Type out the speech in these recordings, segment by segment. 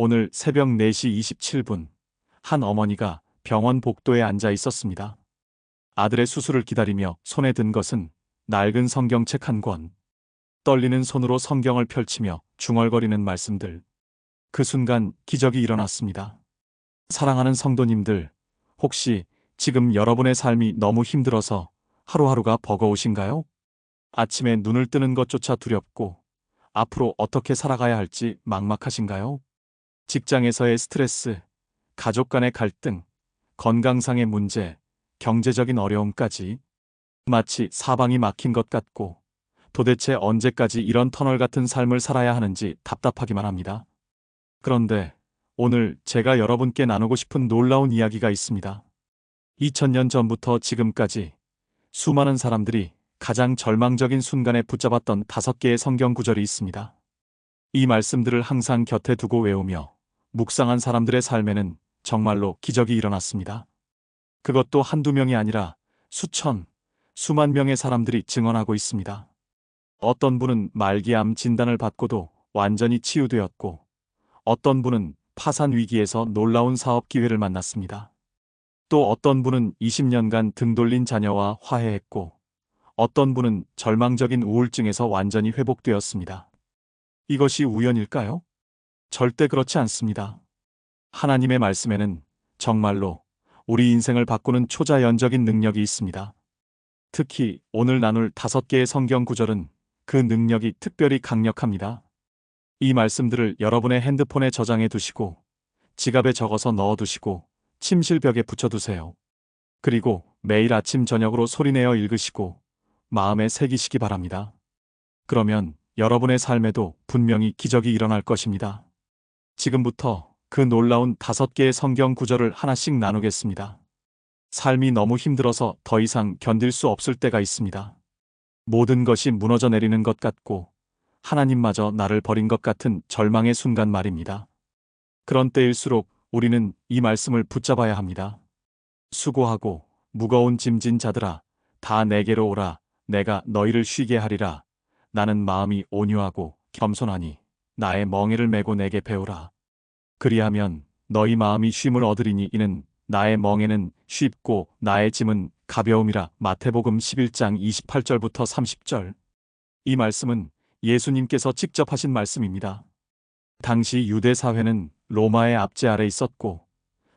오늘 새벽 4시 27분, 한 어머니가 병원 복도에 앉아 있었습니다. 아들의 수술을 기다리며 손에 든 것은 낡은 성경책 한 권. 떨리는 손으로 성경을 펼치며 중얼거리는 말씀들. 그 순간 기적이 일어났습니다. 사랑하는 성도님들, 혹시 지금 여러분의 삶이 너무 힘들어서 하루하루가 버거우신가요? 아침에 눈을 뜨는 것조차 두렵고 앞으로 어떻게 살아가야 할지 막막하신가요? 직장에서의 스트레스, 가족 간의 갈등, 건강상의 문제, 경제적인 어려움까지 마치 사방이 막힌 것 같고 도대체 언제까지 이런 터널 같은 삶을 살아야 하는지 답답하기만 합니다. 그런데 오늘 제가 여러분께 나누고 싶은 놀라운 이야기가 있습니다. 2000년 전부터 지금까지 수많은 사람들이 가장 절망적인 순간에 붙잡았던 5개의 성경 구절이 있습니다. 이 말씀들을 항상 곁에 두고 외우며 묵상한 사람들의 삶에는 정말로 기적이 일어났습니다. 그것도 한두 명이 아니라 수천, 수만 명의 사람들이 증언하고 있습니다. 어떤 분은 말기암 진단을 받고도 완전히 치유되었고, 어떤 분은 파산 위기에서 놀라운 사업 기회를 만났습니다. 또 어떤 분은 20년간 등 돌린 자녀와 화해했고, 어떤 분은 절망적인 우울증에서 완전히 회복되었습니다. 이것이 우연일까요? 절대 그렇지 않습니다. 하나님의 말씀에는 정말로 우리 인생을 바꾸는 초자연적인 능력이 있습니다. 특히 오늘 나눌 5개의 성경 구절은 그 능력이 특별히 강력합니다. 이 말씀들을 여러분의 핸드폰에 저장해 두시고, 지갑에 적어서 넣어 두시고, 침실벽에 붙여두세요. 그리고 매일 아침 저녁으로 소리내어 읽으시고, 마음에 새기시기 바랍니다. 그러면 여러분의 삶에도 분명히 기적이 일어날 것입니다. 지금부터 그 놀라운 5개의 성경 구절을 하나씩 나누겠습니다. 삶이 너무 힘들어서 더 이상 견딜 수 없을 때가 있습니다. 모든 것이 무너져 내리는 것 같고 하나님마저 나를 버린 것 같은 절망의 순간 말입니다. 그런 때일수록 우리는 이 말씀을 붙잡아야 합니다. 수고하고 무거운 짐진 자들아, 다 내게로 오라. 내가 너희를 쉬게 하리라. 나는 마음이 온유하고 겸손하니 나의 멍에를 메고 내게 배우라. 그리하면 너희 마음이 쉼을 얻으리니 이는 나의 멍에는 쉽고 나의 짐은 가벼움이라. 마태복음 11장 28절부터 30절. 이 말씀은 예수님께서 직접 하신 말씀입니다. 당시 유대 사회는 로마의 압제 아래 있었고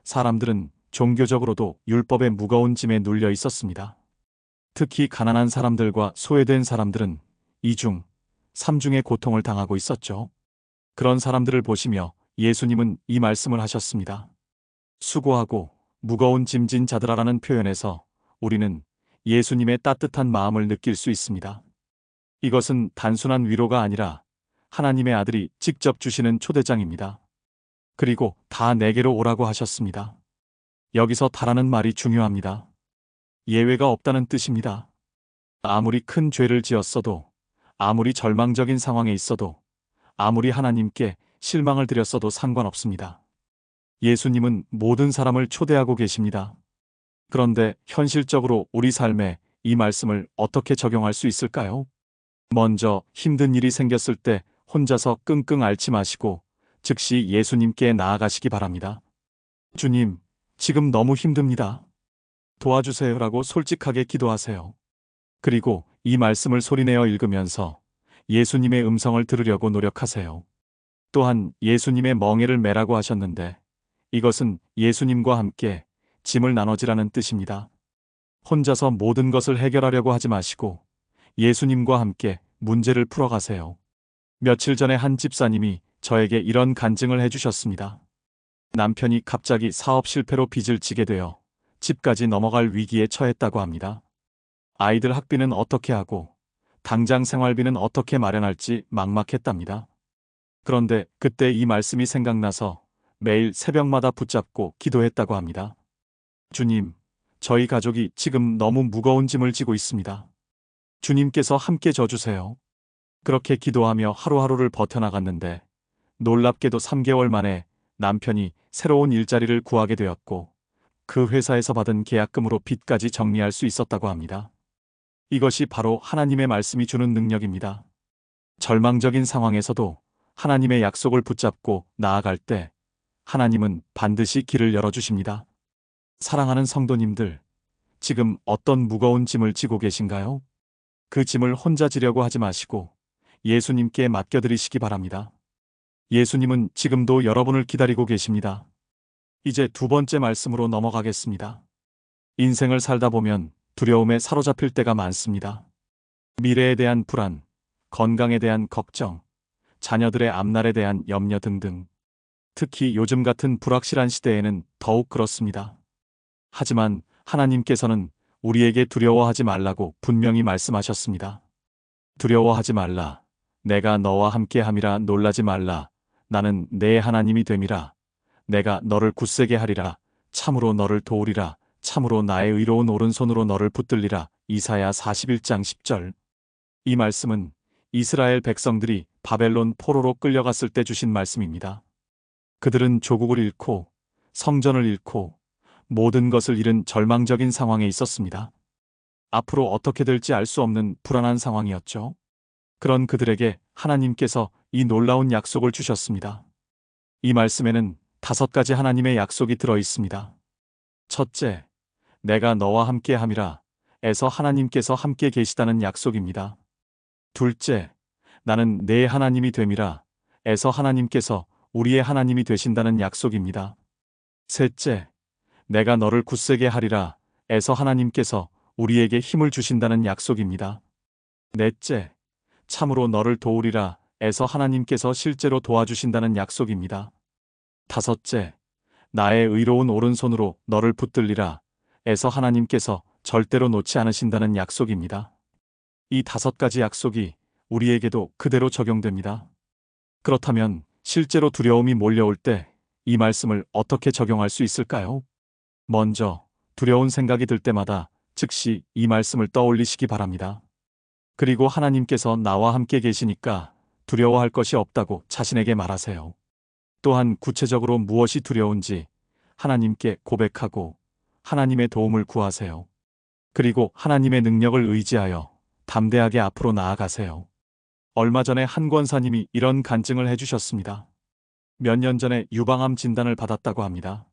사람들은 종교적으로도 율법의 무거운 짐에 눌려 있었습니다. 특히 가난한 사람들과 소외된 사람들은 2중, 3중의 고통을 당하고 있었죠. 그런 사람들을 보시며 예수님은 이 말씀을 하셨습니다. 수고하고 무거운 짐진 자들아라는 표현에서 우리는 예수님의 따뜻한 마음을 느낄 수 있습니다. 이것은 단순한 위로가 아니라 하나님의 아들이 직접 주시는 초대장입니다. 그리고 다 내게로 오라고 하셨습니다. 여기서 다라는 말이 중요합니다. 예외가 없다는 뜻입니다. 아무리 큰 죄를 지었어도, 아무리 절망적인 상황에 있어도, 아무리 하나님께 실망을 드렸어도 상관없습니다. 예수님은 모든 사람을 초대하고 계십니다. 그런데 현실적으로 우리 삶에 이 말씀을 어떻게 적용할 수 있을까요? 먼저 힘든 일이 생겼을 때 혼자서 끙끙 앓지 마시고 즉시 예수님께 나아가시기 바랍니다. 주님, 지금 너무 힘듭니다. 도와주세요라고 솔직하게 기도하세요. 그리고 이 말씀을 소리내어 읽으면서 예수님의 음성을 들으려고 노력하세요. 또한 예수님의 멍에를 메라고 하셨는데 이것은 예수님과 함께 짐을 나눠지라는 뜻입니다. 혼자서 모든 것을 해결하려고 하지 마시고 예수님과 함께 문제를 풀어가세요. 며칠 전에 한 집사님이 저에게 이런 간증을 해주셨습니다. 남편이 갑자기 사업 실패로 빚을 지게 되어 집까지 넘어갈 위기에 처했다고 합니다. 아이들 학비는 어떻게 하고 당장 생활비는 어떻게 마련할지 막막했답니다. 그런데 그때 이 말씀이 생각나서 매일 새벽마다 붙잡고 기도했다고 합니다. 주님, 저희 가족이 지금 너무 무거운 짐을 지고 있습니다. 주님께서 함께 져주세요. 그렇게 기도하며 하루하루를 버텨나갔는데 놀랍게도 3개월 만에 남편이 새로운 일자리를 구하게 되었고 그 회사에서 받은 계약금으로 빚까지 정리할 수 있었다고 합니다. 이것이 바로 하나님의 말씀이 주는 능력입니다. 절망적인 상황에서도 하나님의 약속을 붙잡고 나아갈 때 하나님은 반드시 길을 열어주십니다. 사랑하는 성도님들, 지금 어떤 무거운 짐을 지고 계신가요? 그 짐을 혼자 지려고 하지 마시고 예수님께 맡겨드리시기 바랍니다. 예수님은 지금도 여러분을 기다리고 계십니다. 이제 두 번째 말씀으로 넘어가겠습니다. 인생을 살다 보면 두려움에 사로잡힐 때가 많습니다. 미래에 대한 불안, 건강에 대한 걱정, 자녀들의 앞날에 대한 염려 등등. 특히 요즘 같은 불확실한 시대에는 더욱 그렇습니다. 하지만 하나님께서는 우리에게 두려워하지 말라고 분명히 말씀하셨습니다. 두려워하지 말라. 내가 너와 함께함이라. 놀라지 말라. 나는 내 하나님이 됨이라. 내가 너를 굳세게 하리라. 참으로 너를 도우리라. 참으로 나의 의로운 오른손으로 너를 붙들리라. 이사야 41장 10절. 이 말씀은 이스라엘 백성들이 바벨론 포로로 끌려갔을 때 주신 말씀입니다. 그들은 조국을 잃고 성전을 잃고 모든 것을 잃은 절망적인 상황에 있었습니다. 앞으로 어떻게 될지 알 수 없는 불안한 상황이었죠. 그런 그들에게 하나님께서 이 놀라운 약속을 주셨습니다. 이 말씀에는 5가지 하나님의 약속이 들어 있습니다. 첫째, 내가 너와 함께함이라. 에서 하나님께서 함께 계시다는 약속입니다. 둘째, 나는 내 하나님이 됨이라. 에서 하나님께서 우리의 하나님이 되신다는 약속입니다. 셋째, 내가 너를 굳세게 하리라. 에서 하나님께서 우리에게 힘을 주신다는 약속입니다. 넷째, 참으로 너를 도우리라. 에서 하나님께서 실제로 도와주신다는 약속입니다. 다섯째, 나의 의로운 오른손으로 너를 붙들리라. 에서 하나님께서 절대로 놓지 않으신다는 약속입니다. 이 5가지 약속이 우리에게도 그대로 적용됩니다. 그렇다면 실제로 두려움이 몰려올 때 이 말씀을 어떻게 적용할 수 있을까요? 먼저 두려운 생각이 들 때마다 즉시 이 말씀을 떠올리시기 바랍니다. 그리고 하나님께서 나와 함께 계시니까 두려워할 것이 없다고 자신에게 말하세요. 또한 구체적으로 무엇이 두려운지 하나님께 고백하고 하나님의 도움을 구하세요. 그리고 하나님의 능력을 의지하여 담대하게 앞으로 나아가세요. 얼마 전에 한 권사님이 이런 간증을 해주셨습니다. 몇 년 전에 유방암 진단을 받았다고 합니다.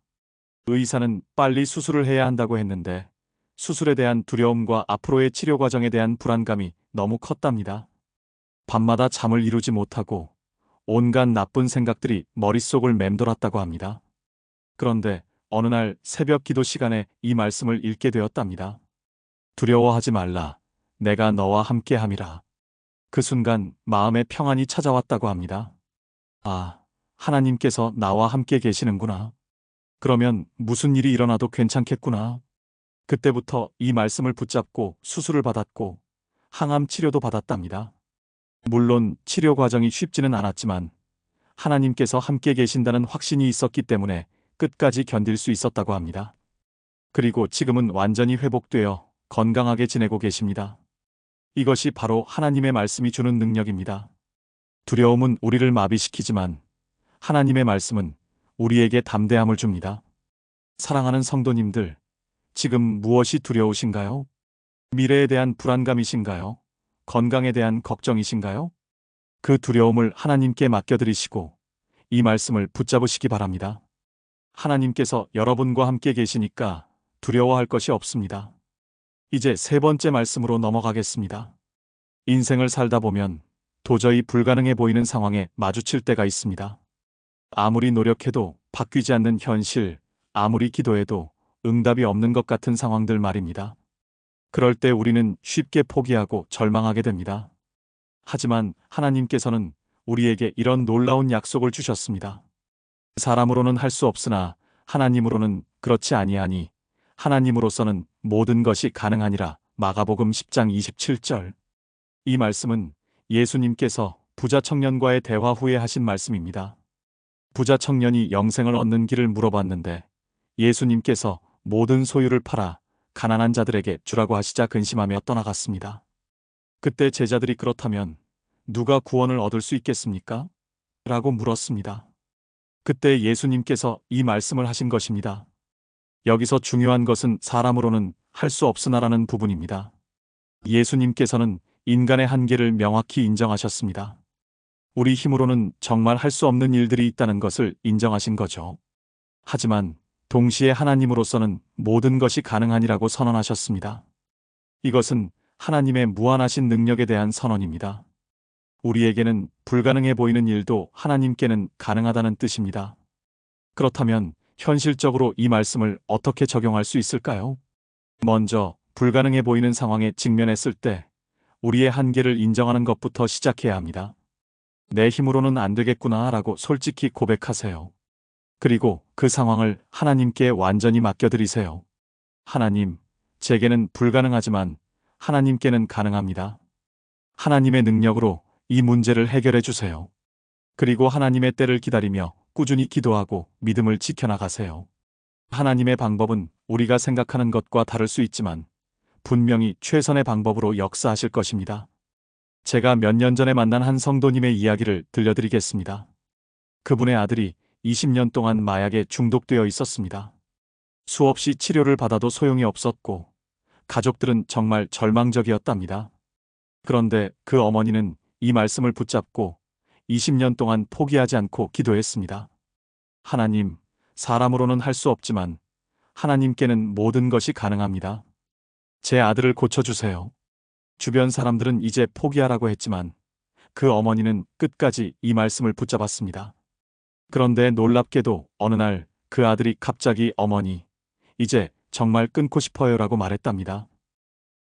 의사는 빨리 수술을 해야 한다고 했는데 수술에 대한 두려움과 앞으로의 치료 과정에 대한 불안감이 너무 컸답니다. 밤마다 잠을 이루지 못하고 온갖 나쁜 생각들이 머릿속을 맴돌았다고 합니다. 그런데 어느 날 새벽 기도 시간에 이 말씀을 읽게 되었답니다. 두려워하지 말라. 내가 너와 함께함이라. 그 순간 마음의 평안이 찾아왔다고 합니다. 아, 하나님께서 나와 함께 계시는구나. 그러면 무슨 일이 일어나도 괜찮겠구나. 그때부터 이 말씀을 붙잡고 수술을 받았고 항암 치료도 받았답니다. 물론 치료 과정이 쉽지는 않았지만 하나님께서 함께 계신다는 확신이 있었기 때문에 끝까지 견딜 수 있었다고 합니다. 그리고 지금은 완전히 회복되어 건강하게 지내고 계십니다. 이것이 바로 하나님의 말씀이 주는 능력입니다. 두려움은 우리를 마비시키지만 하나님의 말씀은 우리에게 담대함을 줍니다. 사랑하는 성도님들, 지금 무엇이 두려우신가요? 미래에 대한 불안감이신가요? 건강에 대한 걱정이신가요? 그 두려움을 하나님께 맡겨드리시고 이 말씀을 붙잡으시기 바랍니다. 하나님께서 여러분과 함께 계시니까 두려워할 것이 없습니다. 이제 세 번째 말씀으로 넘어가겠습니다. 인생을 살다 보면 도저히 불가능해 보이는 상황에 마주칠 때가 있습니다. 아무리 노력해도 바뀌지 않는 현실, 아무리 기도해도 응답이 없는 것 같은 상황들 말입니다. 그럴 때 우리는 쉽게 포기하고 절망하게 됩니다. 하지만 하나님께서는 우리에게 이런 놀라운 약속을 주셨습니다. 사람으로는 할 수 없으나 하나님으로는 그렇지 아니하니 하나님으로서는 모든 것이 가능하니라. 마가복음 10장 27절. 이 말씀은 예수님께서 부자 청년과의 대화 후에 하신 말씀입니다. 부자 청년이 영생을 얻는 길을 물어봤는데 예수님께서 모든 소유를 팔아 가난한 자들에게 주라고 하시자 근심하며 떠나갔습니다. 그때 제자들이 그렇다면 누가 구원을 얻을 수 있겠습니까? 라고 물었습니다. 그때 예수님께서 이 말씀을 하신 것입니다. 여기서 중요한 것은 사람으로는 할 수 없으나라는 부분입니다. 예수님께서는 인간의 한계를 명확히 인정하셨습니다. 우리 힘으로는 정말 할 수 없는 일들이 있다는 것을 인정하신 거죠. 하지만 동시에 하나님으로서는 모든 것이 가능하니라고 선언하셨습니다. 이것은 하나님의 무한하신 능력에 대한 선언입니다. 우리에게는 불가능해 보이는 일도 하나님께는 가능하다는 뜻입니다. 그렇다면 현실적으로 이 말씀을 어떻게 적용할 수 있을까요? 먼저 불가능해 보이는 상황에 직면했을 때 우리의 한계를 인정하는 것부터 시작해야 합니다. 내 힘으로는 안 되겠구나 라고 솔직히 고백하세요. 그리고 그 상황을 하나님께 완전히 맡겨드리세요. 하나님, 제게는 불가능하지만 하나님께는 가능합니다. 하나님의 능력으로 이 문제를 해결해 주세요. 그리고 하나님의 때를 기다리며 꾸준히 기도하고 믿음을 지켜나가세요. 하나님의 방법은 우리가 생각하는 것과 다를 수 있지만 분명히 최선의 방법으로 역사하실 것입니다. 제가 몇 년 전에 만난 한 성도님의 이야기를 들려드리겠습니다. 그분의 아들이 20년 동안 마약에 중독되어 있었습니다. 수없이 치료를 받아도 소용이 없었고 가족들은 정말 절망적이었답니다. 그런데 그 어머니는 이 말씀을 붙잡고 20년 동안 포기하지 않고 기도했습니다. 하나님, 사람으로는 할 수 없지만 하나님께는 모든 것이 가능합니다. 제 아들을 고쳐주세요. 주변 사람들은 이제 포기하라고 했지만 그 어머니는 끝까지 이 말씀을 붙잡았습니다. 그런데 놀랍게도 어느 날 그 아들이 갑자기 어머니, 이제 정말 끊고 싶어요라고 말했답니다.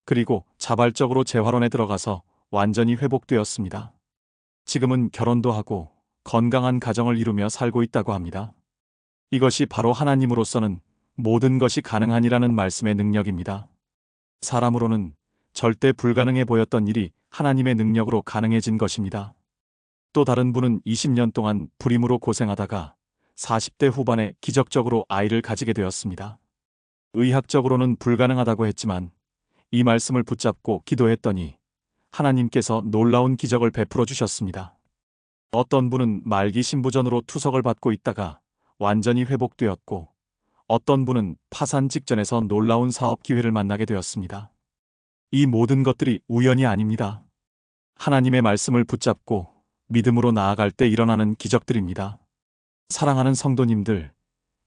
그리고 자발적으로 재활원에 들어가서 완전히 회복되었습니다. 지금은 결혼도 하고 건강한 가정을 이루며 살고 있다고 합니다. 이것이 바로 하나님으로서는 모든 것이 가능하니라는 말씀의 능력입니다. 사람으로는 절대 불가능해 보였던 일이 하나님의 능력으로 가능해진 것입니다. 또 다른 분은 20년 동안 불임으로 고생하다가 40대 후반에 기적적으로 아이를 가지게 되었습니다. 의학적으로는 불가능하다고 했지만 이 말씀을 붙잡고 기도했더니 하나님께서 놀라운 기적을 베풀어 주셨습니다. 어떤 분은 말기 신부전으로 투석을 받고 있다가 완전히 회복되었고 어떤 분은 파산 직전에서 놀라운 사업 기회를 만나게 되었습니다. 이 모든 것들이 우연이 아닙니다. 하나님의 말씀을 붙잡고 믿음으로 나아갈 때 일어나는 기적들입니다. 사랑하는 성도님들,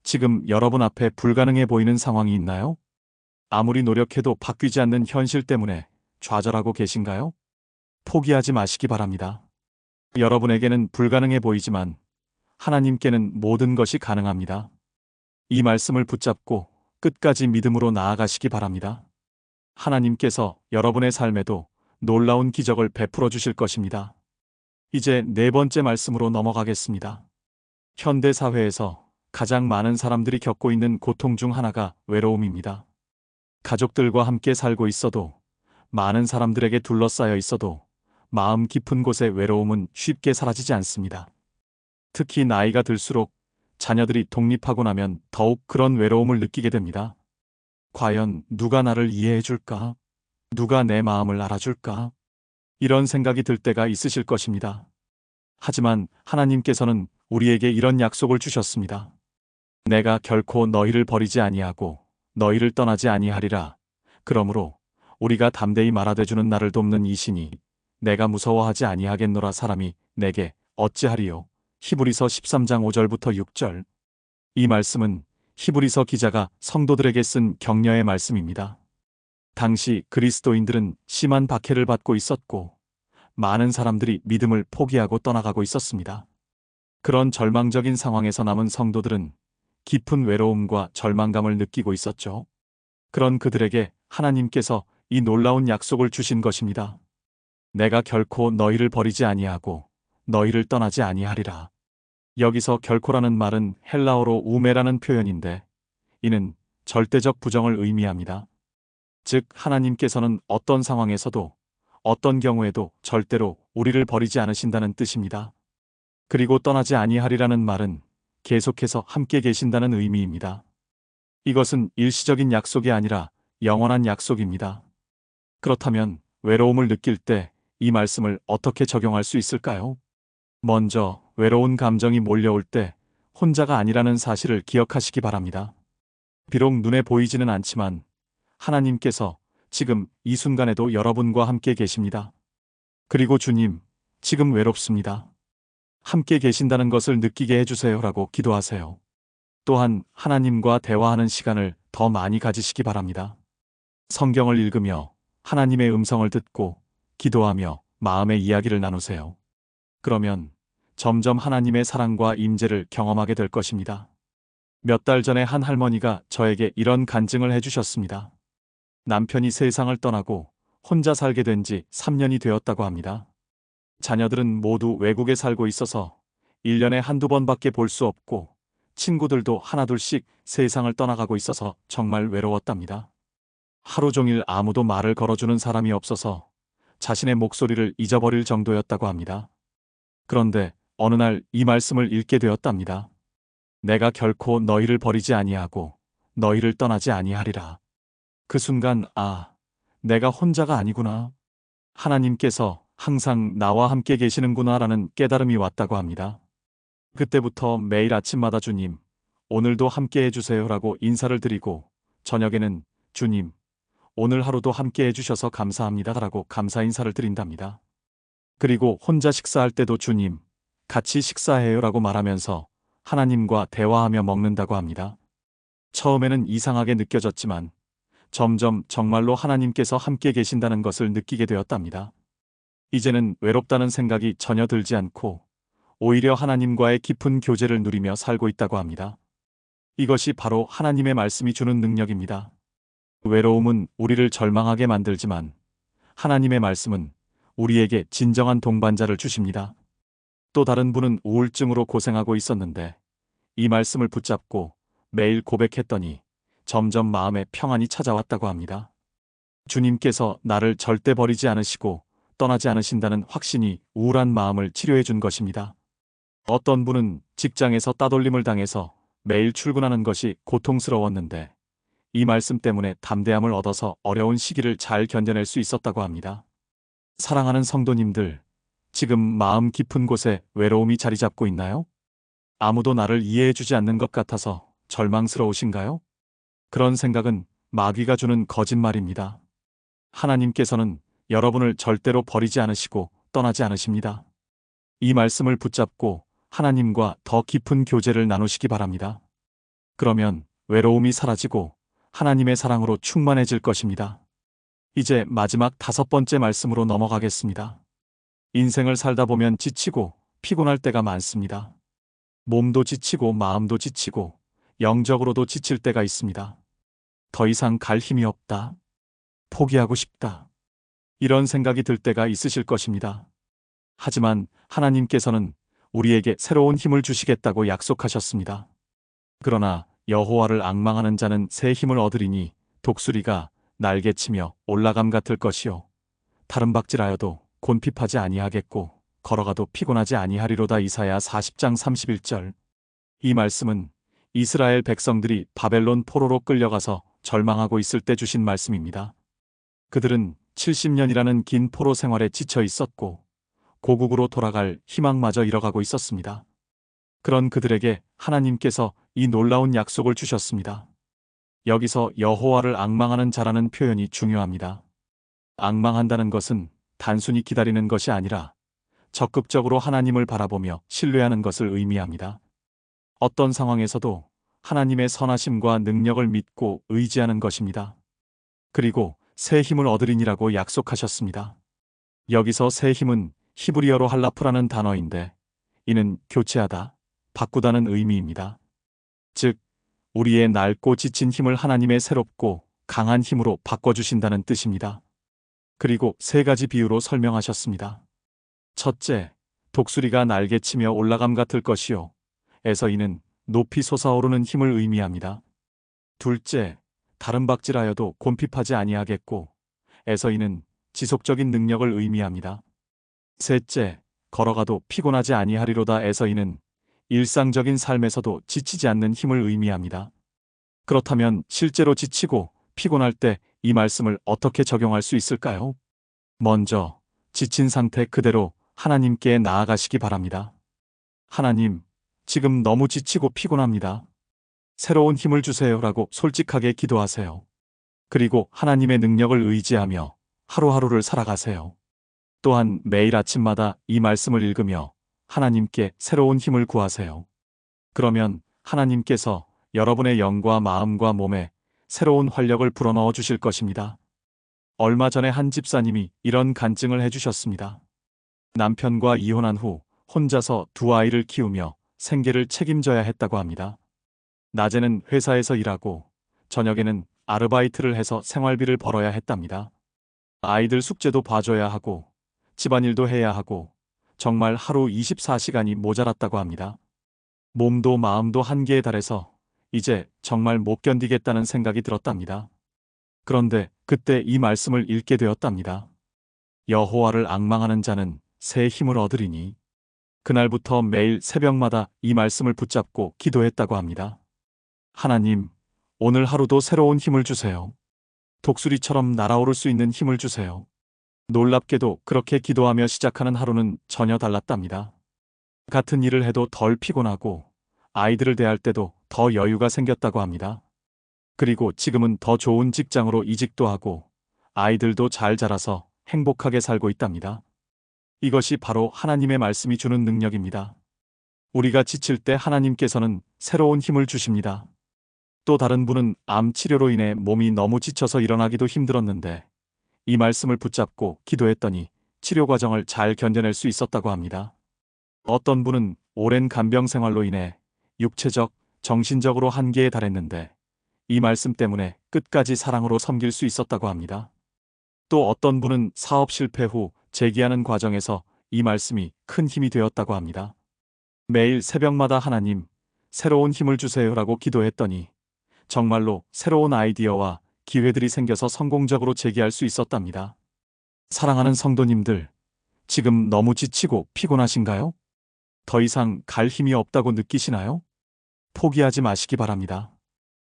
지금 여러분 앞에 불가능해 보이는 상황이 있나요? 아무리 노력해도 바뀌지 않는 현실 때문에 좌절하고 계신가요? 포기하지 마시기 바랍니다. 여러분에게는 불가능해 보이지만 하나님께는 모든 것이 가능합니다. 이 말씀을 붙잡고 끝까지 믿음으로 나아가시기 바랍니다. 하나님께서 여러분의 삶에도 놀라운 기적을 베풀어 주실 것입니다. 이제 네 번째 말씀으로 넘어가겠습니다. 현대 사회에서 가장 많은 사람들이 겪고 있는 고통 중 하나가 외로움입니다. 가족들과 함께 살고 있어도, 많은 사람들에게 둘러싸여 있어도 마음 깊은 곳의 외로움은 쉽게 사라지지 않습니다. 특히 나이가 들수록 자녀들이 독립하고 나면 더욱 그런 외로움을 느끼게 됩니다. 과연 누가 나를 이해해 줄까? 누가 내 마음을 알아줄까? 이런 생각이 들 때가 있으실 것입니다. 하지만 하나님께서는 우리에게 이런 약속을 주셨습니다. 내가 결코 너희를 버리지 아니하고 너희를 떠나지 아니하리라. 그러므로 우리가 담대히 말하되 주는 나를 돕는 이신이 내가 무서워하지 아니하겠노라. 사람이 내게 어찌하리요. 히브리서 13장 5절부터 6절. 이 말씀은 히브리서 기자가 성도들에게 쓴 격려의 말씀입니다. 당시 그리스도인들은 심한 박해를 받고 있었고 많은 사람들이 믿음을 포기하고 떠나가고 있었습니다. 그런 절망적인 상황에서 남은 성도들은 깊은 외로움과 절망감을 느끼고 있었죠. 그런 그들에게 하나님께서 이 놀라운 약속을 주신 것입니다. 내가 결코 너희를 버리지 아니하고 너희를 떠나지 아니하리라. 여기서 결코라는 말은 헬라어로 우메라는 표현인데 이는 절대적 부정을 의미합니다. 즉 하나님께서는 어떤 상황에서도 어떤 경우에도 절대로 우리를 버리지 않으신다는 뜻입니다. 그리고 떠나지 아니하리라는 말은 계속해서 함께 계신다는 의미입니다. 이것은 일시적인 약속이 아니라 영원한 약속입니다. 그렇다면 외로움을 느낄 때 이 말씀을 어떻게 적용할 수 있을까요? 먼저 외로운 감정이 몰려올 때 혼자가 아니라는 사실을 기억하시기 바랍니다. 비록 눈에 보이지는 않지만 하나님께서 지금 이 순간에도 여러분과 함께 계십니다. 그리고 주님, 지금 외롭습니다. 함께 계신다는 것을 느끼게 해주세요라고 기도하세요. 또한 하나님과 대화하는 시간을 더 많이 가지시기 바랍니다. 성경을 읽으며 하나님의 음성을 듣고 기도하며 마음의 이야기를 나누세요. 그러면 점점 하나님의 사랑과 임재를 경험하게 될 것입니다. 몇 달 전에 한 할머니가 저에게 이런 간증을 해주셨습니다. 남편이 세상을 떠나고 혼자 살게 된 지 3년이 되었다고 합니다. 자녀들은 모두 외국에 살고 있어서 1년에 한두 번밖에 볼 수 없고 친구들도 하나둘씩 세상을 떠나가고 있어서 정말 외로웠답니다. 하루 종일 아무도 말을 걸어주는 사람이 없어서 자신의 목소리를 잊어버릴 정도였다고 합니다. 그런데 어느 날 이 말씀을 읽게 되었답니다. 내가 결코 너희를 버리지 아니하고 너희를 떠나지 아니하리라. 그 순간 내가 혼자가 아니구나. 하나님께서 항상 나와 함께 계시는구나라는 깨달음이 왔다고 합니다. 그때부터 매일 아침마다 주님, 오늘도 함께 해주세요라고 인사를 드리고 저녁에는 주님, 오늘 하루도 함께 해주셔서 감사합니다라고 감사 인사를 드린답니다. 그리고 혼자 식사할 때도 주님, 같이 식사해요라고 말하면서 하나님과 대화하며 먹는다고 합니다. 처음에는 이상하게 느껴졌지만 점점 정말로 하나님께서 함께 계신다는 것을 느끼게 되었답니다. 이제는 외롭다는 생각이 전혀 들지 않고 오히려 하나님과의 깊은 교제를 누리며 살고 있다고 합니다. 이것이 바로 하나님의 말씀이 주는 능력입니다. 외로움은 우리를 절망하게 만들지만 하나님의 말씀은 우리에게 진정한 동반자를 주십니다. 또 다른 분은 우울증으로 고생하고 있었는데 이 말씀을 붙잡고 매일 고백했더니 점점 마음에 평안이 찾아왔다고 합니다. 주님께서 나를 절대 버리지 않으시고 떠나지 않으신다는 확신이 우울한 마음을 치료해 준 것입니다. 어떤 분은 직장에서 따돌림을 당해서 매일 출근하는 것이 고통스러웠는데 이 말씀 때문에 담대함을 얻어서 어려운 시기를 잘 견뎌낼 수 있었다고 합니다. 사랑하는 성도님들, 지금 마음 깊은 곳에 외로움이 자리 잡고 있나요? 아무도 나를 이해해 주지 않는 것 같아서 절망스러우신가요? 그런 생각은 마귀가 주는 거짓말입니다. 하나님께서는 여러분을 절대로 버리지 않으시고 떠나지 않으십니다. 이 말씀을 붙잡고 하나님과 더 깊은 교제를 나누시기 바랍니다. 그러면 외로움이 사라지고 하나님의 사랑으로 충만해질 것입니다. 이제 마지막 5번째 말씀으로 넘어가겠습니다. 인생을 살다 보면 지치고 피곤할 때가 많습니다. 몸도 지치고 마음도 지치고 영적으로도 지칠 때가 있습니다. 더 이상 갈 힘이 없다. 포기하고 싶다. 이런 생각이 들 때가 있으실 것입니다. 하지만 하나님께서는 우리에게 새로운 힘을 주시겠다고 약속하셨습니다. 그러나 여호와를 앙망하는 자는 새 힘을 얻으리니 독수리가 날개치며 올라감 같을 것이요 다름박질하여도 곤핍하지 아니하겠고 걸어가도 피곤하지 아니하리로다. 이사야 40장 31절. 이 말씀은 이스라엘 백성들이 바벨론 포로로 끌려가서 절망하고 있을 때 주신 말씀입니다. 그들은 70년이라는 긴 포로 생활에 지쳐 있었고 고국으로 돌아갈 희망마저 잃어가고 있었습니다. 그런 그들에게 하나님께서 이 놀라운 약속을 주셨습니다. 여기서 여호와를 앙망하는 자라는 표현이 중요합니다. 앙망한다는 것은 단순히 기다리는 것이 아니라 적극적으로 하나님을 바라보며 신뢰하는 것을 의미합니다. 어떤 상황에서도 하나님의 선하심과 능력을 믿고 의지하는 것입니다. 그리고 새 힘을 얻으리니라고 약속하셨습니다. 여기서 새 힘은 히브리어로 할라프라는 단어인데 이는 교체하다, 바꾸다는 의미입니다. 즉, 우리의 낡고 지친 힘을 하나님의 새롭고 강한 힘으로 바꿔주신다는 뜻입니다. 그리고 3가지 비유로 설명하셨습니다. 첫째, 독수리가 날개치며 올라감 같을 것이요. 에서 이는 높이 솟아오르는 힘을 의미합니다. 둘째, 다름박질하여도 곤핍하지 아니하겠고 에서 이는 지속적인 능력을 의미합니다. 셋째, 걸어가도 피곤하지 아니하리로다. 에서 이는 일상적인 삶에서도 지치지 않는 힘을 의미합니다. 그렇다면 실제로 지치고 피곤할 때 이 말씀을 어떻게 적용할 수 있을까요? 먼저 지친 상태 그대로 하나님께 나아가시기 바랍니다. 하나님, 지금 너무 지치고 피곤합니다. 새로운 힘을 주세요라고 솔직하게 기도하세요. 그리고 하나님의 능력을 의지하며 하루하루를 살아가세요. 또한 매일 아침마다 이 말씀을 읽으며 하나님께 새로운 힘을 구하세요. 그러면 하나님께서 여러분의 영과 마음과 몸에 새로운 활력을 불어넣어 주실 것입니다. 얼마 전에 한 집사님이 이런 간증을 해주셨습니다. 남편과 이혼한 후 혼자서 두 아이를 키우며 생계를 책임져야 했다고 합니다. 낮에는 회사에서 일하고 저녁에는 아르바이트를 해서 생활비를 벌어야 했답니다. 아이들 숙제도 봐줘야 하고 집안일도 해야 하고 정말 하루 24시간이 모자랐다고 합니다. 몸도 마음도 한계에 달해서 이제 정말 못 견디겠다는 생각이 들었답니다. 그런데 그때 이 말씀을 읽게 되었답니다. 여호와를 앙망하는 자는 새 힘을 얻으리니. 그날부터 매일 새벽마다 이 말씀을 붙잡고 기도했다고 합니다. 하나님, 오늘 하루도 새로운 힘을 주세요. 독수리처럼 날아오를 수 있는 힘을 주세요. 놀랍게도 그렇게 기도하며 시작하는 하루는 전혀 달랐답니다. 같은 일을 해도 덜 피곤하고 아이들을 대할 때도 더 여유가 생겼다고 합니다. 그리고 지금은 더 좋은 직장으로 이직도 하고 아이들도 잘 자라서 행복하게 살고 있답니다. 이것이 바로 하나님의 말씀이 주는 능력입니다. 우리가 지칠 때 하나님께서는 새로운 힘을 주십니다. 또 다른 분은 암 치료로 인해 몸이 너무 지쳐서 일어나기도 힘들었는데 이 말씀을 붙잡고 기도했더니 치료 과정을 잘 견뎌낼 수 있었다고 합니다. 어떤 분은 오랜 간병 생활로 인해 육체적, 정신적으로 한계에 달했는데 이 말씀 때문에 끝까지 사랑으로 섬길 수 있었다고 합니다. 또 어떤 분은 사업 실패 후 재기하는 과정에서 이 말씀이 큰 힘이 되었다고 합니다. 매일 새벽마다 하나님, 새로운 힘을 주세요라고 기도했더니 정말로 새로운 아이디어와 기회들이 생겨서 성공적으로 재기할 수 있었답니다. 사랑하는 성도님들, 지금 너무 지치고 피곤하신가요? 더 이상 갈 힘이 없다고 느끼시나요? 포기하지 마시기 바랍니다.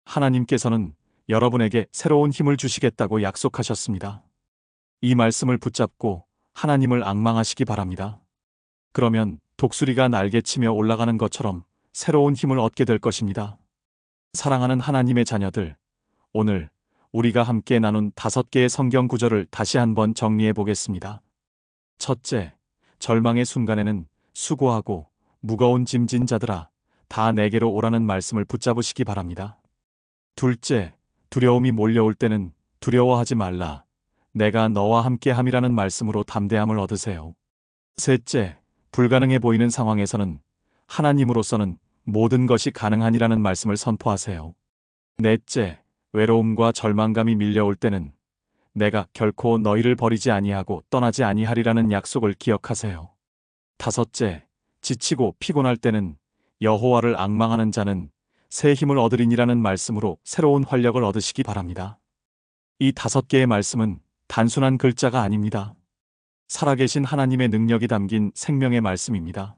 하나님께서는 여러분에게 새로운 힘을 주시겠다고 약속하셨습니다. 이 말씀을 붙잡고 하나님을 앙망하시기 바랍니다. 그러면 독수리가 날개치며 올라가는 것처럼 새로운 힘을 얻게 될 것입니다. 사랑하는 하나님의 자녀들, 오늘 우리가 함께 나눈 5개의 성경 구절을 다시 한번 정리해 보겠습니다. 첫째, 절망의 순간에는 수고하고 무거운 짐진 자들아, 다 내게로 오라는 말씀을 붙잡으시기 바랍니다. 둘째, 두려움이 몰려올 때는 두려워하지 말라. 내가 너와 함께 함이라는 말씀으로 담대함을 얻으세요. 셋째, 불가능해 보이는 상황에서는 하나님으로서는 모든 것이 가능하니라는 말씀을 선포하세요. 넷째, 외로움과 절망감이 밀려올 때는 내가 결코 너희를 버리지 아니하고 떠나지 아니하리라는 약속을 기억하세요. 다섯째, 지치고 피곤할 때는 여호와를 앙망하는 자는 새 힘을 얻으리니라는 말씀으로 새로운 활력을 얻으시기 바랍니다. 이 5개의 말씀은 단순한 글자가 아닙니다. 살아계신 하나님의 능력이 담긴 생명의 말씀입니다.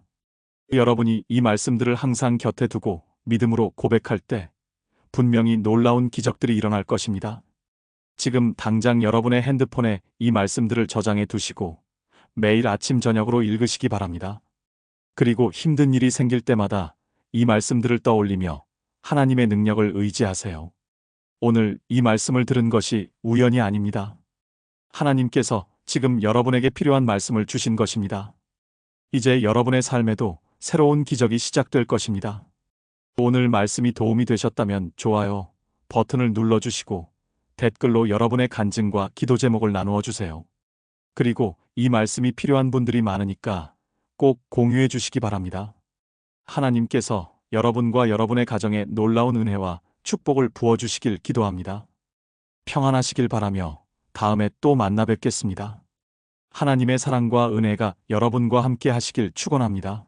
여러분이 이 말씀들을 항상 곁에 두고 믿음으로 고백할 때 분명히 놀라운 기적들이 일어날 것입니다. 지금 당장 여러분의 핸드폰에 이 말씀들을 저장해 두시고 매일 아침 저녁으로 읽으시기 바랍니다. 그리고 힘든 일이 생길 때마다 이 말씀들을 떠올리며 하나님의 능력을 의지하세요. 오늘 이 말씀을 들은 것이 우연이 아닙니다. 하나님께서 지금 여러분에게 필요한 말씀을 주신 것입니다. 이제 여러분의 삶에도 새로운 기적이 시작될 것입니다. 오늘 말씀이 도움이 되셨다면 좋아요 버튼을 눌러주시고 댓글로 여러분의 간증과 기도 제목을 나누어 주세요. 그리고 이 말씀이 필요한 분들이 많으니까 꼭 공유해 주시기 바랍니다. 하나님께서 여러분과 여러분의 가정에 놀라운 은혜와 축복을 부어주시길 기도합니다. 평안하시길 바라며 다음에 또 만나 뵙겠습니다. 하나님의 사랑과 은혜가 여러분과 함께 하시길 축원합니다.